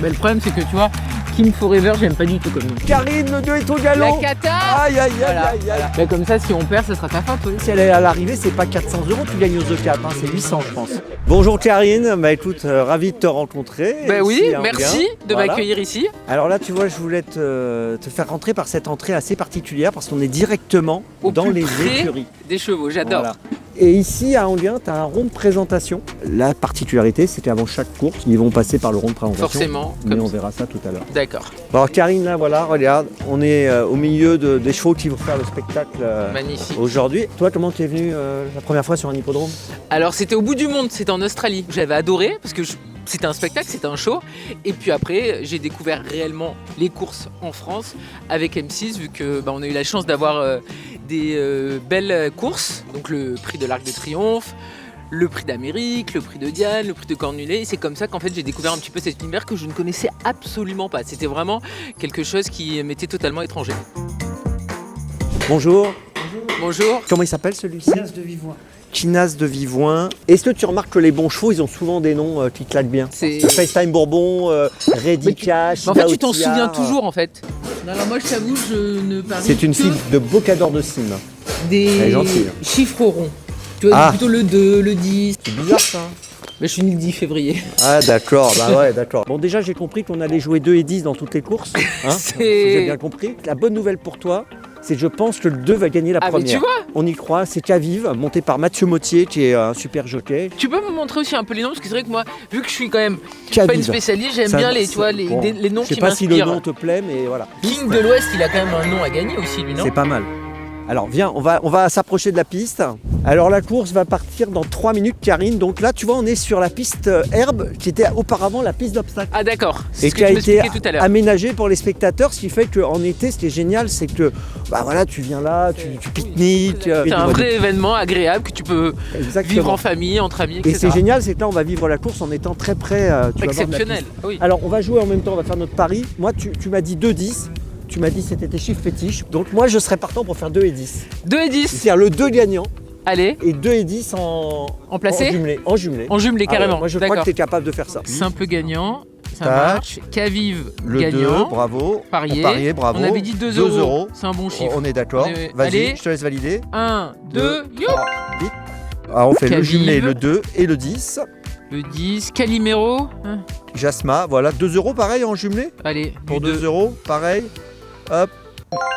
Mais le problème c'est que tu vois, Kim Forever j'aime pas du tout comme nom. Karine, le 2 est au galop. La cata. Aïe aïe aïe Voilà, aïe aïe. voilà. Mais comme ça si on perd ça sera ta faute. Oui. Si elle est à l'arrivée, c'est pas 400 €, tu gagnes aux E4, hein, c'est 800 je pense. Bonjour Karine, bah écoute, ravi de te rencontrer. Bah oui, ici, hein, merci bien. de Voilà. m'accueillir ici. Alors là tu vois, je voulais te faire rentrer par cette entrée assez particulière parce qu'on est directement Au dans plus les près écuries. des chevaux, j'adore. Voilà. Et ici à Anguien, tu as un rond de présentation. La particularité, c'est qu'avant chaque course, ils vont passer par le rond de présentation. Forcément. Mais Comme on ça. verra ça tout à l'heure. D'accord. Bon, alors Karine, là, voilà, regarde, on est au milieu des chevaux qui vont faire le spectacle Magnifique. aujourd'hui. Toi, comment tu es venu la première fois sur un hippodrome? Alors c'était au bout du monde, c'était en Australie. J'avais adoré parce que c'était un spectacle, c'était un show. Et puis après, j'ai découvert réellement les courses en France avec M6 vu que on a eu la chance d'avoir des belles courses. Donc le prix de l'Arc de Triomphe, le prix d'Amérique, le prix de Diane, le prix de Cornulet. C'est comme ça qu'en fait j'ai découvert un petit peu cet univers que je ne connaissais absolument pas. C'était vraiment quelque chose qui m'était totalement étranger. Bonjour. Bonjour. Comment il s'appelle celui-ci? Chinas de Vivoin. Chinas de Vivoin. Est-ce que tu remarques que les bons chevaux, ils ont souvent des noms qui claquent bien? C'est... FaceTime Bourbon, Ready Cash, Mais en fait tu t'en Gauthier. souviens toujours en fait. Non, alors moi je t'avoue, je ne parie C'est une que fille de Bocador de Cime. Elle est des gentille. chiffres ronds. Tu vois, Ah. plutôt le 2, le 10. C'est bizarre ça. Mais je suis né le 10 février. Ah d'accord, bah ouais, d'accord. Bon déjà j'ai compris qu'on allait jouer 2 et 10 dans toutes les courses. Hein, C'est- j'ai bien compris. La bonne nouvelle pour toi, c'est que je pense que le 2 va gagner la Ah mais première. tu vois, On y croit, c'est Cavive, monté par Mathieu Mottier qui est un super jockey. tu peux me montrer aussi un peu les noms parce que c'est vrai que moi, vu que je suis quand même pas Cavive. une spécialiste, j'aime Ça- bien les, ça- tu vois, les, bon, les noms Je sais qui pas si le m'inspirent. nom te plaît, mais voilà. King de l'Ouest, il a quand même un nom à gagner aussi lui, non? C'est pas mal. Alors viens, on va s'approcher de la piste. Alors la course va partir dans 3 minutes Karine. Donc là tu vois on est sur la piste herbe qui était auparavant la piste d'obstacles. Ah d'accord, c'est Et ce qui que a tu été m'expliquais tout à l'heure. aménagée pour les spectateurs, ce qui fait qu'en été, ce qui est génial, c'est que bah voilà, tu viens là, tu pique-niques. C'est un vrai événement agréable que tu peux Exactement. vivre en famille, entre amis, Et etc. c'est génial, c'est que là, on va vivre la course en étant très près. Tu vas voir de la Exceptionnel, piste. oui. Alors, on va jouer en même temps, on va faire notre pari. Moi, tu m'as dit 2-10. Tu m'as dit que c'était tes chiffres fétiches. Donc, moi, je serais partant pour faire 2 et 10. 2 et 10, C'est-à-dire le 2 gagnant allez, et 2 et 10 en placé jumelé. En jumelé. en jumelé Ah ouais, carrément. moi, je crois D'accord. que tu es capable de faire ça. Simple gagnant, ça Tac. marche. Cavive Le gagnant. 2, bravo. Parier. Parier, bravo. On avait dit 2 euros. C'est un bon chiffre. On est d'accord. On est- Vas-y, Allez. je te laisse valider. 1, 2, yo. 3, vite. Ah, on fait le Cavive. jumelé, le 2 et le 10. Le 10, Calimero. Hein. Jasma, voilà, 2 euros pareil en jumelé. Allez, Pour du 2 euros, pareil. Hop.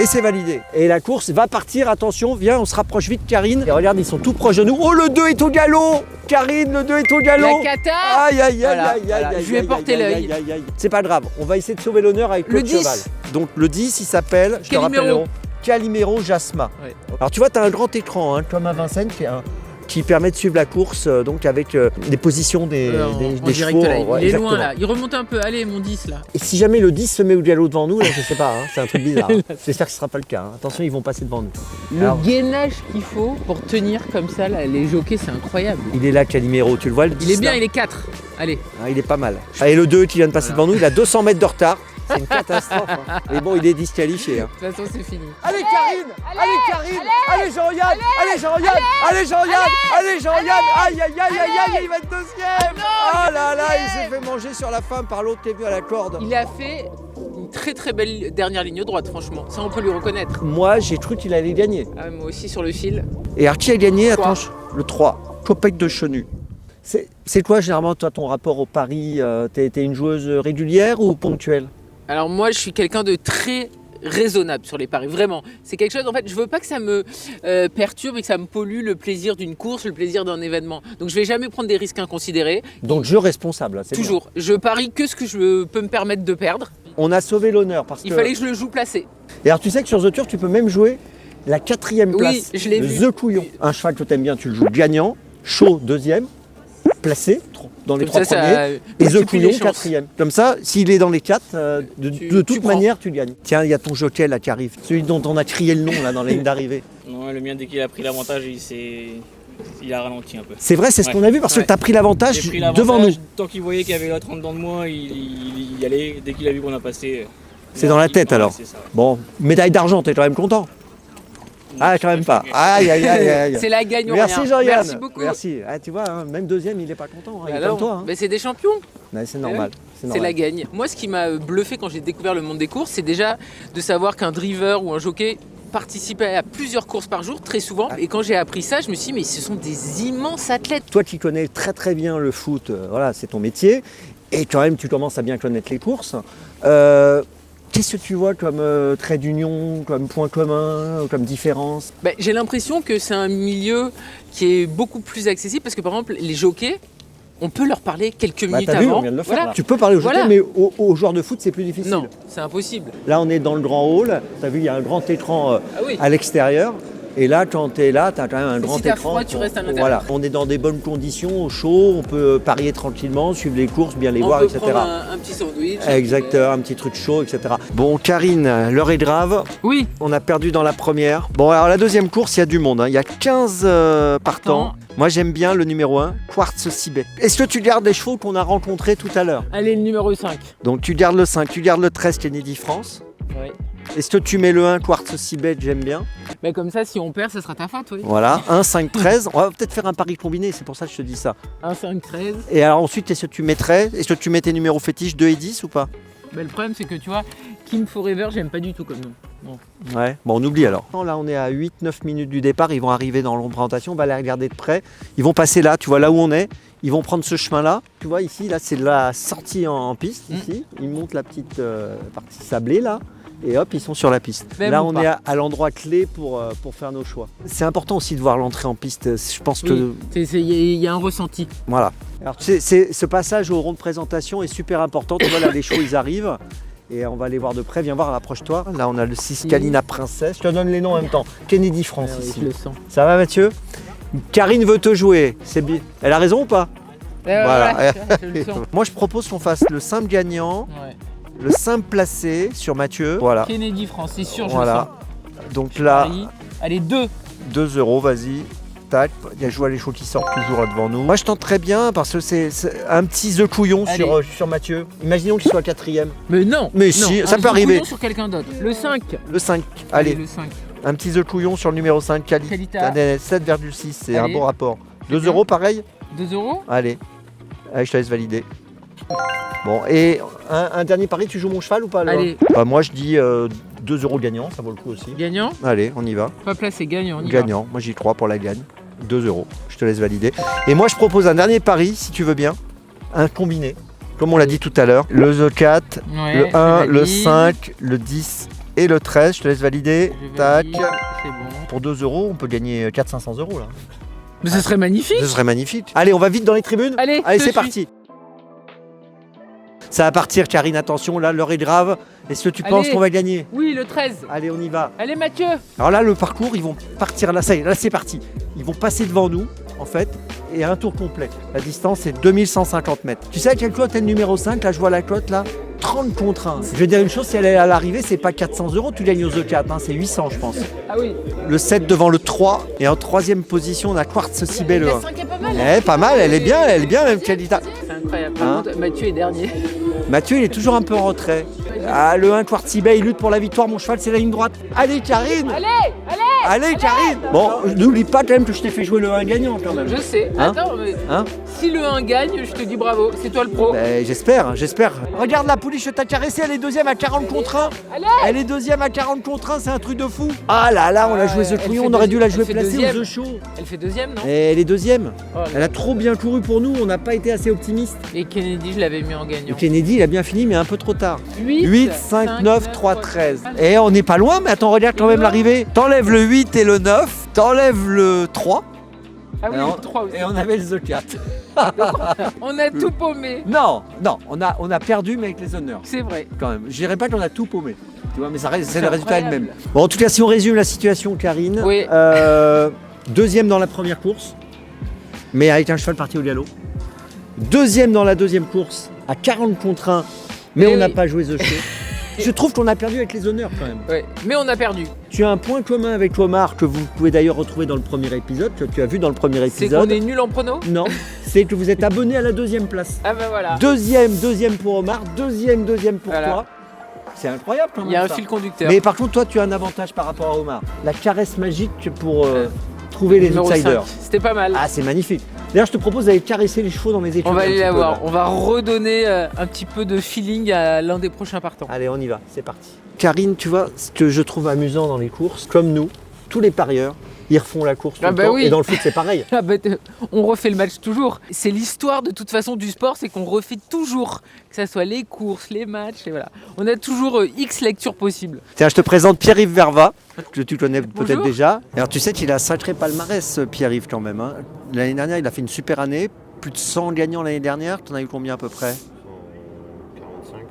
Et c'est validé. Et la course va partir, attention, viens, on se rapproche vite Karine. Et regarde, ils sont tout proches de nous. Oh, le 2 est au galop. Karine, le 2 est au galop. La cata. Aïe, aïe, aïe, Voilà, aïe, voilà. aïe, aïe. Je lui ai aïe, porté aïe, l'œil. aïe, aïe, aïe. C'est pas grave, on va essayer de sauver l'honneur avec Le le 10. cheval. Donc le 10, il s'appelle, je te Calimero. rappelle, Calimero Jasma. Ouais. Alors tu vois, tu as un grand écran, hein, comme à Vincennes, qui permet de suivre la course, donc avec des positions des En des direct chevaux. là, ouais, il est exactement. loin là. Il remonte un peu. Allez, mon 10 là. Et si jamais le 10 se met au galop devant nous, là, je sais pas, hein, c'est un truc bizarre. Hein. J'espère que ce sera pas le cas. Hein. Attention, ils vont passer devant nous. Le Alors- gainage qu'il faut pour tenir comme ça là, les jockeys, c'est incroyable. Il est là, Calimero, tu le vois, le 10 Il est bien, là il est 4. Allez. Ah, il est pas mal. Ah, et le 2 qui vient de passer devant nous, il a 200 mètres de retard. C'est une catastrophe. Hein. Mais bon, il est disqualifié. Hein. De toute façon, c'est fini. Allez Karine, allez Karine, allez Jean-Yann, allez Jean-Yann, allez Jean-Yann, allez Jean-Yann, aïe aïe aïe aïe aïe, il va être deuxième. Ah là là, il s'est fait manger sur la fin par l'autre qui est venu à la corde. Il a fait une très très belle dernière ligne droite, franchement. Ça, on peut lui reconnaître. Moi, j'ai cru qu'il allait gagner. Ah, moi aussi sur le fil. Et alors qui a gagné? Trois. Attends, le 3, Copec de Chenu. C'est quoi généralement toi ton rapport au pari? T'es une joueuse régulière ou ponctuelle? Alors moi, je suis quelqu'un de très raisonnable sur les paris, vraiment. C'est quelque chose, en fait, je veux pas que ça me perturbe et que ça me pollue le plaisir d'une course, le plaisir d'un événement. Donc je vais jamais prendre des risques inconsidérés. Donc jeu responsable, là, c'est bien. Toujours. Je parie que ce que je peux me permettre de perdre. On a sauvé l'honneur parce Il que... fallait que je le joue placé. Et alors tu sais que sur The Tour, tu peux même jouer la 4e Oui, place. je l'ai le vu. The Couillon. Un cheval que t'aimes bien, tu le joues gagnant, chaud 2e, placé dans les Comme 3 ça, premiers. Et The multiplie Couillon les chances. 4e. Comme ça, s'il est dans les 4, de Tu toute prends. manière, tu gagnes. Tiens, il y a ton jockey là qui arrive. Celui dont on a crié le nom là dans la ligne d'arrivée. Non, le mien, dès qu'il a pris l'avantage, il a ralenti un peu. C'est vrai, c'est ce Ouais. qu'on a vu parce que Ouais. tu as pris l'avantage J'ai pris devant nous. l'avantage, tant qu'il voyait qu'il y avait l'autre en dedans de moi, il y allait. Dès qu'il a vu qu'on a passé. C'est dans la tête, ouais, alors. C'est ça, ouais. Bon, médaille d'argent, t'es quand même content? Ah, quand même pas. Aïe, aïe, aïe, aïe. C'est la gagne ou Merci rien. Jean-Yann. Merci beaucoup. Merci. Ah, tu vois, hein, même deuxième, il est pas content. Hein, il est Alors, comme toi. Hein. mais c'est des champions. Ouais, c'est normal. C'est normal. la gagne. Moi, ce qui m'a bluffé quand j'ai découvert le monde des courses, c'est déjà de savoir qu'un driver ou un jockey participait à plusieurs courses par jour, très souvent. Et quand j'ai appris ça, je me suis dit, mais ce sont des immenses athlètes. Toi qui connais très très bien le foot, voilà, c'est ton métier, et quand même tu commences à bien connaître les courses. Qu'est-ce que tu vois comme trait d'union, comme point commun, comme différence? J'ai l'impression que c'est un milieu qui est beaucoup plus accessible parce que par exemple, les jockeys, on peut leur parler quelques minutes T'as vu, avant. on vient de le faire. Voilà. Tu peux parler aux jockeys, Voilà. mais aux joueurs de foot, c'est plus difficile. Non, c'est impossible. Là, on est dans le grand hall. Tu as vu, il y a un grand écran Ah oui. à l'extérieur. Et là, quand tu es là, tu as quand même un Mais grand si t'as écran. froid, tu restes à l'intérieur. Voilà, on est dans des bonnes conditions, au chaud, on peut parier tranquillement, suivre les courses, bien les On voir, peut etc. prendre un petit sandwich. Exactement, un petit truc chaud, etc. Bon, Karine, l'heure est grave. Oui. On a perdu dans la première. Bon, alors la deuxième course, il y a du monde. Il y a 15 partants. Moi, j'aime bien le numéro 1, Quartz Sibet. Est-ce que tu gardes les chevaux qu'on a rencontrés tout à l'heure? Allez, le numéro 5. Donc, tu gardes le 5, tu gardes le 13, Kennedy France. Oui. Est-ce que tu mets le 1, Quartz Sibet? J'aime bien. Mais comme ça, si on perd, ce sera ta faute, oui. Voilà, 1, 5, 13. On va peut-être faire un pari combiné, c'est pour ça que je te dis ça. 1, 5, 13. Et alors ensuite, est-ce que tu mettrais, est-ce que tu mets tes numéros fétiches 2 et 10 ou pas? Le problème, c'est que tu vois, Kim Forever, j'aime pas du tout comme nom. Bon. Ouais, bon on oublie alors. Là on est à 8-9 minutes du départ, ils vont arriver dans l'orientation, on va les regarder de près. Ils vont passer là, tu vois là où on est, ils vont prendre ce chemin là. Tu vois ici, là c'est la sortie en piste, ici. Ils montent la petite partie sablée là. Et hop, ils sont sur la piste. Même là, ou on pas. est à l'endroit clé pour faire nos choix. C'est important aussi de voir l'entrée en piste. Je pense que... Oui, il y a un ressenti. Voilà. Alors, ce passage au rond de présentation est super important. Tu vois, là, les chevaux, ils arrivent. Et on va les voir de près. Viens voir, rapproche-toi. Là, on a le 6 Kalina Princesse. Je te donne les noms en même temps. Kennedy France Oui, ici. je le sens. Ça va, Mathieu? Karine veut te jouer. C'est bien. Elle a raison ou pas? Voilà. Je le sens. Moi, je propose qu'on fasse le simple gagnant, Ouais. le simple placé sur Mathieu. Voilà. Kennedy France, c'est sûr, je Voilà. Donc le là, sens. Paris. Allez, 2. 2 €, vas-y. Tac, il y a les chevaux qui sortent toujours là devant nous. Moi je tente très bien parce que c'est un petit The Couillon Allez. sur Mathieu. Imaginons qu'il soit quatrième. Mais non. Mais non, si, un ça peut petit arriver. couillon sur quelqu'un d'autre. Le 5. Le 5, allez, Le 5. un petit The Couillon sur le numéro 5, Kalita. 7,6, c'est un Allez. bon rapport. 2 bien. € pareil? 2 €. Allez, allez, je te laisse valider. Bon, et un dernier pari, tu joues mon cheval ou pas là? Allez. Bah, moi je dis 2 € gagnant, ça vaut le coup aussi. Gagnant. Allez, on y va. Pas placé, gagnant. On y va. Gagnant, moi j'y crois pour la gagne. 2 €, je te laisse valider. Et moi je propose un dernier pari, si tu veux bien, un combiné, comme on l'a dit tout à l'heure. Le The 4, Ouais, le je 1, le valide. 5, le 10 et le 13, je te laisse valider. Je Tac. valide, c'est bon. Pour 2 €, on peut gagner 400-500 € là. Mais ce serait magnifique. Ce serait magnifique. Allez, on va vite dans les tribunes. Allez, Allez, je c'est suis. parti. Ça va partir, Karine, attention, là l'heure est grave. Est-ce que tu penses Allez. qu'on va gagner? Oui, le 13. Allez, on y va. Allez, Mathieu. Alors là, le parcours, ils vont partir là, ça y est, là c'est parti. Ils vont passer devant nous, en fait, et un tour complet. La distance est 2150 mètres. Tu sais à quelle cote est le numéro 5? Là, je vois la cote là. 30 contre 1. Je vais dire une chose, si elle est à l'arrivée, c'est pas 400 € tu gagnes aux E4, hein, c'est 800 je pense. Ah oui. Le 7 devant le 3, et en troisième position, on a Quartz Sibet le 1. La 5 est pas mal. Eh, pas mal, elle est bien même Kalita. C'est incroyable. Hein Par contre, Mathieu est dernier. Mathieu, il est toujours un peu en retrait. Ah, le 1 Quartz Sibet, il lutte pour la victoire, mon cheval, c'est la ligne droite. Allez, Karine! Allez, Karine! Bon, n'oublie pas quand même que je t'ai fait jouer le 1 gagnant quand même. Je sais. Hein Attends, mais Hein? si le 1 gagne, je te dis bravo. C'est toi le pro. Ben, j'espère. Regarde la pouliche, je t'ai caressé, elle est deuxième à 40 contre 1. Allez. Elle est deuxième à 40 contre 1, c'est un truc de fou. Ah là là, on a joué Elle The Couillon, fait on aurait dû la jouer elle fait placée deuxième. aux The Show. Elle fait deuxième, non? Et elle est deuxième. Oh là Elle a trop bien couru pour nous, on n'a pas été assez optimiste. Et Kennedy, je l'avais mis en gagnant. Kennedy, il a bien fini, mais un peu trop tard. 8, 8, 5, 9, 3, 13. Et on n'est pas loin, mais attends, regarde quand même l'arrivée. T'enlèves le 8 et le 9, t'enlèves le 3. Ah oui, et, on, le 3 aussi. et on avait le The 4. On a tout paumé. Non, on a perdu, mais avec les honneurs. C'est vrai. Quand même. Je dirais pas qu'on a tout paumé. Tu vois, mais ça reste, c'est le résultat incroyable. elle-même. Bon, en tout cas, si on résume la situation, Karine, Oui. deuxième dans la première course, mais avec un cheval parti au galop. Deuxième dans la deuxième course, à 40 contre 1, mais Eh on n'a oui. pas joué The Show. Je trouve qu'on a perdu avec les honneurs quand même. Ouais. Mais on a perdu. Tu as un point commun avec Omar que vous pouvez d'ailleurs retrouver dans le premier épisode, que tu as vu dans le premier C'est épisode. qu'on est nul en prono. Non, c'est que vous êtes abonné à la deuxième place. Ah ben voilà. Deuxième pour Omar, deuxième pour Voilà. toi. C'est incroyable quand même. Il y a un ça. fil conducteur. Mais par contre, toi, tu as un avantage par rapport à Omar. La caresse magique pour trouver les Numéro outsiders. 5. C'était pas mal. Ah, c'est magnifique. D'ailleurs, je te propose d'aller caresser les chevaux dans mes études. On va un aller petit la peu, voir. là. On va redonner un petit peu de feeling à l'un des prochains partants. Allez, on y va, c'est parti. Karine, tu vois, ce que je trouve amusant dans les courses, comme nous, tous les parieurs, ils refont la course tout Ah le bah temps. oui. Et dans le foot, c'est pareil. Ah bah, on refait le match toujours. C'est l'histoire de toute façon du sport, c'est qu'on refait toujours, que ce soit les courses, les matchs, et voilà. On a toujours X lectures possibles. Tiens, je te présente Pierre-Yves Verva, que tu connais peut-être Bonjour. déjà. Alors, tu sais qu'il a un sacré palmarès, Pierre-Yves, quand même. Hein. L'année dernière, il a fait une super année. Plus de 100 gagnants l'année dernière. Tu en as eu combien à peu près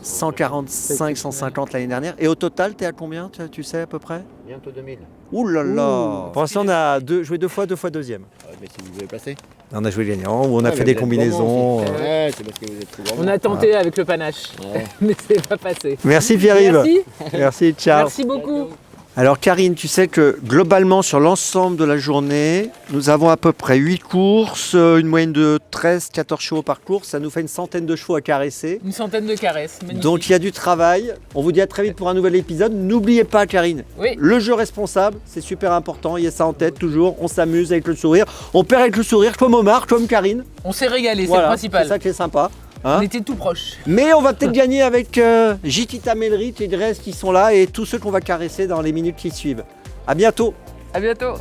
145, 150 l'année dernière. Et au total, tu es à combien, tu sais à peu près? Bientôt 2000. Ouh là là. Pour l'instant, on a joué deux fois deuxième. Mais si vous avez placé. On a joué gagnant, ou on a Ouais, fait mais des vous êtes combinaisons. gourmand aussi. Ouais, c'est parce que vous êtes trop gourmand. On a tenté avec le panache, Ouais. mais c'est pas passé. Merci Pierre-Yves. Merci, Merci, ciao. merci beaucoup. Alors Karine, tu sais que globalement sur l'ensemble de la journée, nous avons à peu près 8 courses, une moyenne de 13-14 chevaux par course, ça nous fait une centaine de chevaux à caresser. Une centaine de caresses, magnifique. Donc il y a du travail. On vous dit à très vite pour un nouvel épisode. N'oubliez pas Karine, Oui. le jeu responsable, c'est super important, il y a ça en tête toujours, on s'amuse avec le sourire, on perd avec le sourire comme Omar, comme Karine. On s'est régalé, c'est le Voilà, principal. c'est ça qui est sympa. Hein. On était tout proche. Mais on va peut-être gagner avec Jitita Melrit et le reste qui sont là et tous ceux qu'on va caresser dans les minutes qui suivent. À bientôt. À bientôt.